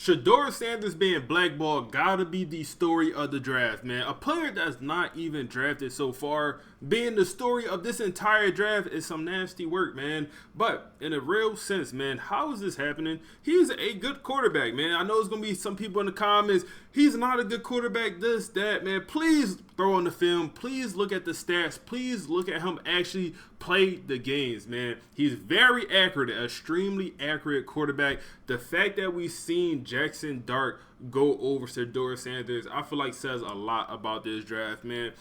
Shedeur Sanders being blackballed gotta be the story of the draft, man. A player that's not even drafted so far being the story of this entire draft is some nasty work, man. But in a real sense, man, how is this happening? He's a good quarterback, man. I know there's gonna be some people in the comments, he's not a good quarterback, this, that, man. Please throw on the film. Please look at the stats. Please look at him actually play the games, man. He's very accurate, extremely accurate quarterback. The fact that we've seen Jackson Dart go over Shedeur Sanders, I feel like says a lot about this draft, man.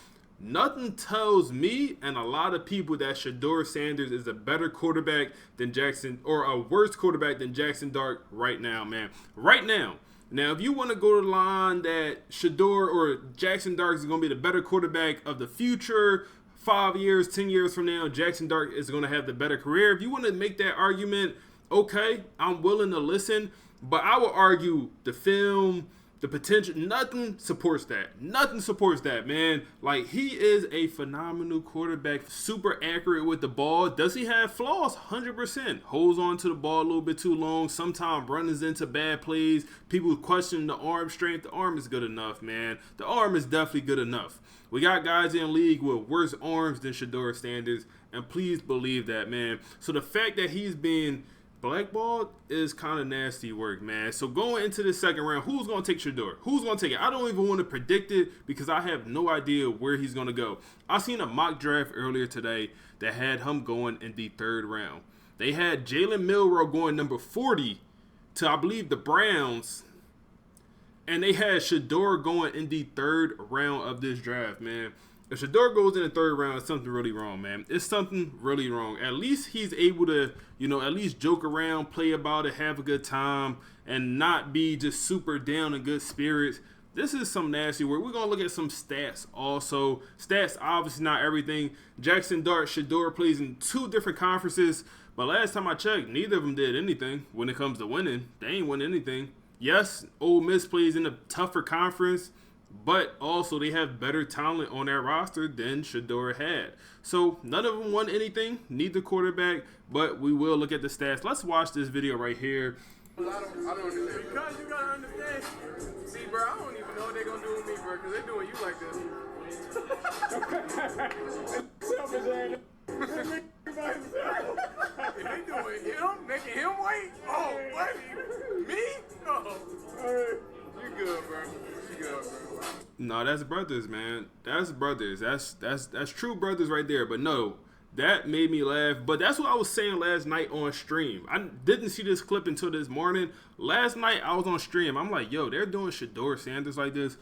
Nothing tells me and a lot of people that Shedeur Sanders is a better quarterback than Jackson, or a worse quarterback than Jackson Dart right now, man. Right now. Now, if you want to go to the line that Shedeur or Jackson Dart is going to be the better quarterback of the future, 5 years, 10 years from now, Jackson Dart is going to have the better career. If you want to make that argument, okay, I'm willing to listen. But I would argue the film, the potential, nothing supports that. Nothing supports that, man. Like, he is a phenomenal quarterback, super accurate with the ball. Does he have flaws? 100%. Holds on to the ball a little bit too long. Sometimes runs into bad plays. People question the arm strength. The arm is good enough, man. The arm is definitely good enough. We got guys in the league with worse arms than Shedeur Sanders, and please believe that, man. So the fact that he's being blackballed is kind of nasty work, man. So going into the second round, who's going to take Shedeur? Who's going to take it? I don't even want to predict it because I have no idea where he's going to go. I seen a mock draft earlier today that had him going in the third round. They had Jalen Milroe going number 40 to, I believe, the Browns. And they had Shedeur going in the third round of this draft, man. If Shedeur goes in the third round, it's something really wrong, man. It's something really wrong. At least he's able to, at least joke around, play about it, have a good time, and not be just super down in good spirits. This is some nasty work. We're going to look at some stats also. Stats, obviously not everything. Jackson Dart, Shedeur plays in 2 different conferences. But last time I checked, neither of them did anything when it comes to winning. They ain't win anything. Yes, Ole Miss plays in a tougher conference, but also they have better talent on their roster than Shedeur had. So none of them won anything, neither quarterback, but we will look at the stats. Let's watch this video right here. I don't understand. Because you gotta understand. See, bro, I don't even know what they're gonna do with me, bro, because they're doing you like this. If they doing him, making him wait, oh, buddy, me? Oh, you good, bro. No, that's brothers, man. That's brothers. That's true brothers right there. But no, that made me laugh. But that's what I was saying last night on stream. I didn't see this clip until this morning. Last night I was on stream. I'm like, yo, they're doing Shedeur Sanders like this.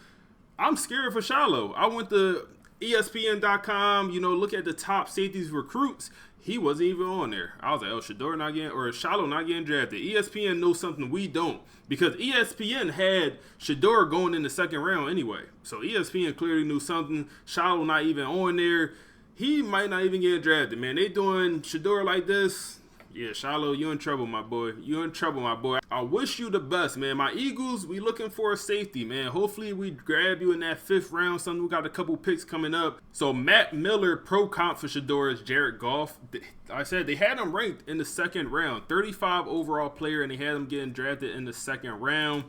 I'm scared for Shilo. I went to ESPN.com, look at the top safeties recruits. He wasn't even on there. I was like, oh, Shedeur not getting, or Shilo not getting drafted. ESPN knows something we don't, because ESPN had Shedeur going in the second round anyway. So ESPN clearly knew something. Shilo not even on there. He might not even get drafted, man. They doing Shedeur like this. Yeah, Shilo, you in trouble, my boy. You in trouble, my boy. I wish you the best, man. My Eagles, we looking for a safety, man. Hopefully we grab you in that 5th round. Something, we got a couple picks coming up. So Matt Miller, pro comp for Shedeur is Jared Goff. I said they had him ranked in the 2nd round. 35 overall player, and they had him getting drafted in the 2nd round.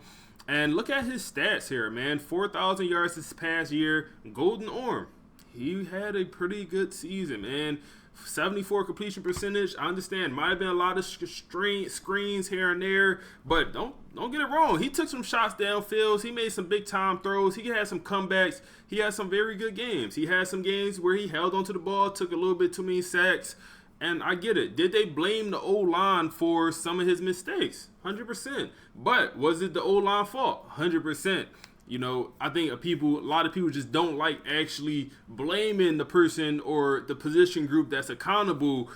And look at his stats here, man. 4,000 yards this past year. Golden arm. He had a pretty good season, man. 74 completion percentage. I understand, might have been a lot of screens here and there, but don't get it wrong. He took some shots downfield. He made some big time throws. He had some comebacks. He had some very good games. He had some games where he held onto the ball, took a little bit too many sacks, and I get it. Did they blame the O-line for some of his mistakes? 100%. But was it the O-line fault? 100%. I think a lot of people just don't like actually blaming the person or the position group that's accountable.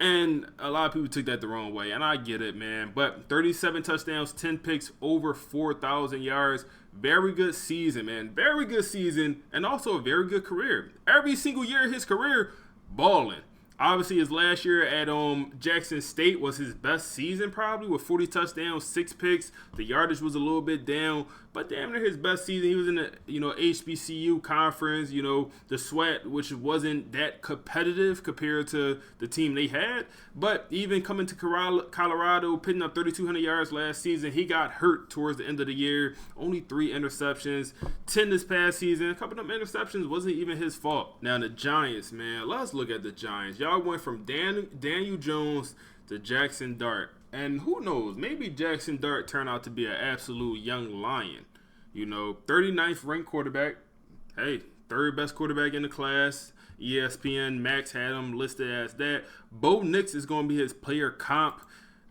And a lot of people took that the wrong way. And I get it, man. But 37 touchdowns, 10 picks, over 4,000 yards. Very good season, man. Very good season. And also a very good career. Every single year of his career, balling. Obviously, his last year at Jackson State was his best season, probably, with 40 touchdowns, 6 picks. The yardage was a little bit down, but damn near his best season. He was in the HBCU conference, the SWAT, which wasn't that competitive compared to the team they had. But even coming to Colorado, putting up 3,200 yards last season, he got hurt towards the end of the year. Only 3 interceptions, 10 this past season. A couple of them interceptions wasn't even his fault. Now the Giants, man, let's look at the Giants. Y'all went from Daniel Jones to Jackson Dart. And who knows, maybe Jackson Dart turned out to be an absolute young lion. 39th ranked quarterback. Hey, 3rd best quarterback in the class. ESPN Max had him listed as that. Bo Nix is going to be his player comp.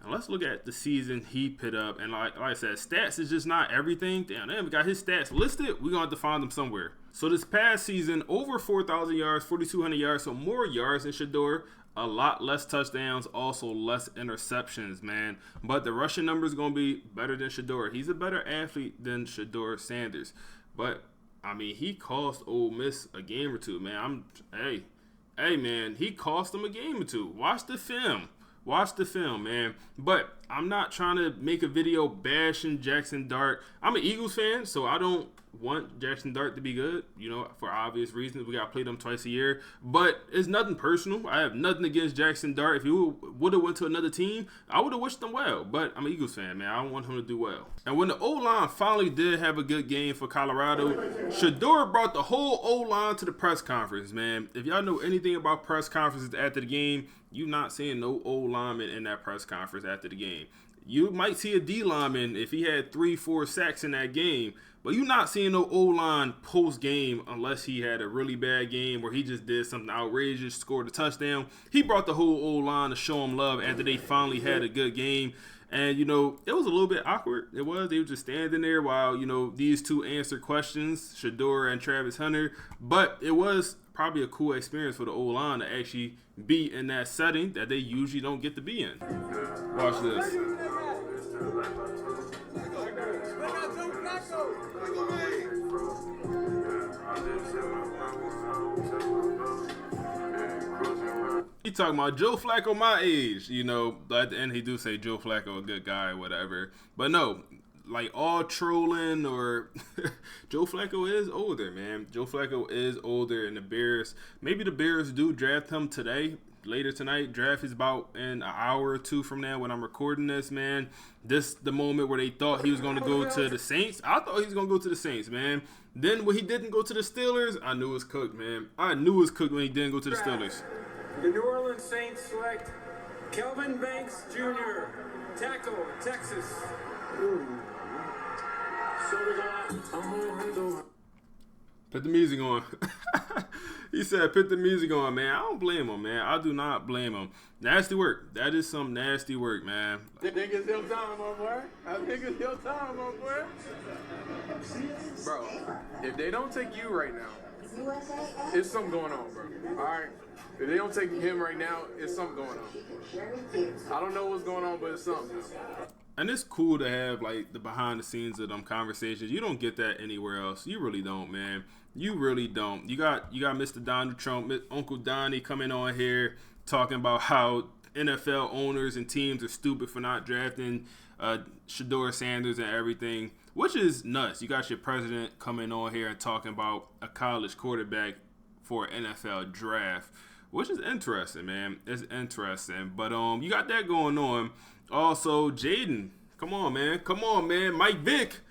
And let's look at the season he put up. And like I said, stats is just not everything. Damn, we got his stats listed. We're going to have to find them somewhere. So this past season, over 4,000 yards, 4,200 yards. So more yards than Shedeur. A lot less touchdowns, also less interceptions, man. But the rushing number is going to be better than Shedeur. He's a better athlete than Shedeur Sanders. But, I mean, he cost Ole Miss a game or two, man. Hey, man, he cost them a game or two. Watch the film. Watch the film, man. But I'm not trying to make a video bashing Jackson Dart. I'm an Eagles fan, so I don't want Jackson Dart to be good, for obvious reasons. We got to play them twice a year. But it's nothing personal. I have nothing against Jackson Dart. If he would have went to another team, I would have wished him well. But I'm an Eagles fan, man. I don't want him to do well. And when the O-line finally did have a good game for Colorado, Shedeur brought the whole O-line to the press conference, man. If y'all know anything about press conferences after the game, you're not seeing no O-lineman in that press conference after the game. You might see a D-lineman if he had 3-4 sacks in that game, but you're not seeing no O-line post-game unless he had a really bad game where he just did something outrageous, scored a touchdown. He brought the whole O-line to show him love after they finally had a good game. And, it was a little bit awkward. It was. They were just standing there while, these two answered questions, Shedeur and Travis Hunter. But it was probably a cool experience for the O-line to actually be in that setting that they usually don't get to be in. Watch this. He talking about Joe Flacco my age, but at the end he do say Joe Flacco a good guy or whatever. But no, like all trolling or Joe Flacco is older, man. Joe Flacco is older, and maybe the Bears do draft him later tonight. Draft is about in an hour or two from now when I'm recording this, man. This the moment where they thought he was going to go to the Saints. I thought he was going to go to the Saints, man. Then when he didn't go to the Steelers, I knew it was cooked, man. I knew it was cooked when he didn't go to the Steelers. The New Orleans Saints select Kelvin Banks Jr., tackle, Texas. Put the music on. He said, put the music on, man. I don't blame him, man. I do not blame him. Nasty work. That is some nasty work, man. I think it's your time, my boy. I think it's your time, my boy. Bro, if they don't take you right now, it's something going on, bro. All right? If they don't take him right now, it's something going on. I don't know what's going on, but it's something. And it's cool to have, like, the behind the scenes of them conversations. You don't get that anywhere else. You really don't, man. You really don't. You got Mr. Donald Trump, Uncle Donnie coming on here talking about how NFL owners and teams are stupid for not drafting Shedeur Sanders and everything, which is nuts. You got your president coming on here and talking about a college quarterback for an NFL draft, which is interesting, man. It's interesting. But you got that going on. Also, Jaden, come on, man. Mike Vick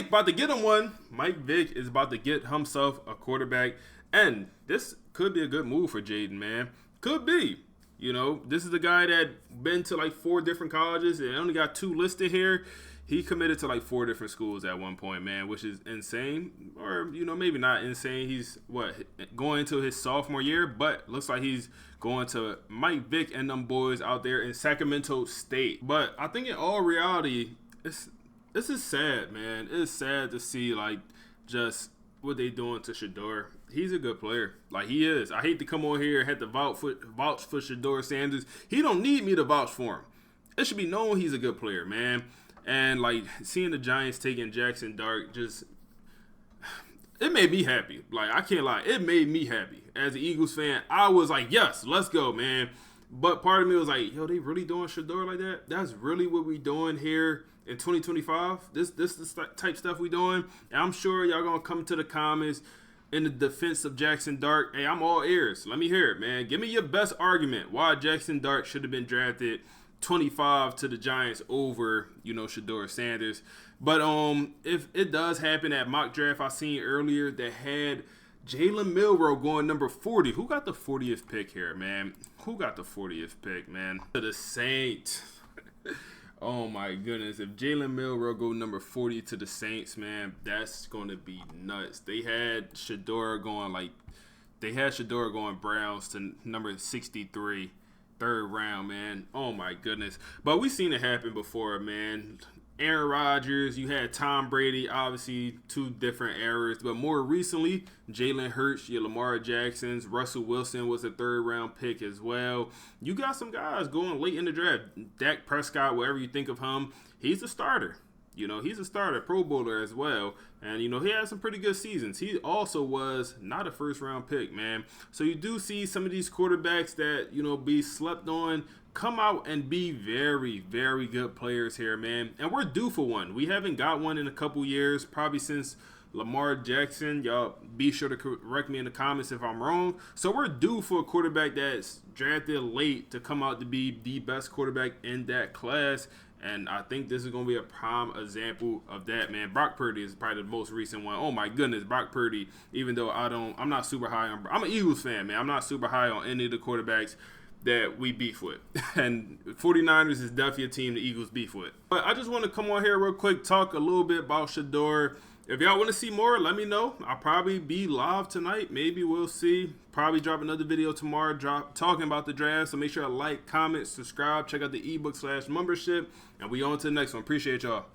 about to get him one. Mike Vick is about to get himself a quarterback. And this could be a good move for Jaden, man. Could be. This is the guy that been to like 4 different colleges and only got 2 listed here. He committed to like 4 different schools at one point, man, which is insane. Or, maybe not insane. He's, going into his sophomore year, but looks like he's going to Mike Vick and them boys out there in Sacramento State. But I think in all reality, this is sad, man. It's sad to see, like, just what they doing to Shedeur. He's a good player. Like, he is. I hate to come on here and have to vouch for Shedeur Sanders. He don't need me to vouch for him. It should be known he's a good player, man. And, like, seeing the Giants taking Jackson Dart, it made me happy. Like, I can't lie. It made me happy. As an Eagles fan, I was like, yes, let's go, man. But part of me was like, yo, they really doing Shedeur like that? That's really what we doing here in 2025? This is the type stuff we doing? And I'm sure y'all going to come to the comments in the defense of Jackson Dart. Hey, I'm all ears. Let me hear it, man. Give me your best argument why Jackson Dart should have been drafted 25 to the Giants over, Shedeur Sanders. But if it does happen, that mock draft I seen earlier that had Jalen Milroe going number 40. Who got the 40th pick here, man? Who got the 40th pick, man? To the Saints. Oh my goodness. If Jalen Milroe go number 40 to the Saints, man, that's going to be nuts. They had Shedeur going Browns to number 63. Third round, man. Oh my goodness. But we seen it happen before, man. Aaron Rodgers, you had Tom Brady, obviously two different eras. But more recently, Jalen Hurts, your Lamar Jacksons, Russell Wilson was a third round pick as well. You got some guys going late in the draft. Dak Prescott, whatever you think of him, he's a starter. He's a starter, Pro Bowler as well. And, he had some pretty good seasons. He also was not a first-round pick, man. So you do see some of these quarterbacks that, be slept on come out and be very, very good players here, man. And we're due for one. We haven't got one in a couple years, probably since Lamar Jackson. Y'all be sure to correct me in the comments if I'm wrong. So we're due for a quarterback that's drafted late to come out to be the best quarterback in that class. And I think this is going to be a prime example of that, man. Brock Purdy is probably the most recent one. Oh, my goodness, Brock Purdy, even though I'm not super high on – I'm an Eagles fan, man. I'm not super high on any of the quarterbacks that we beef with. And 49ers is definitely a team the Eagles beef with. But I just want to come on here real quick, talk a little bit about Shedeur. If y'all want to see more, let me know. I'll probably be live tonight. Maybe we'll see. Probably drop another video tomorrow talking about the draft. So make sure to like, comment, subscribe. Check out the ebook/membership. And we on to the next one. Appreciate y'all.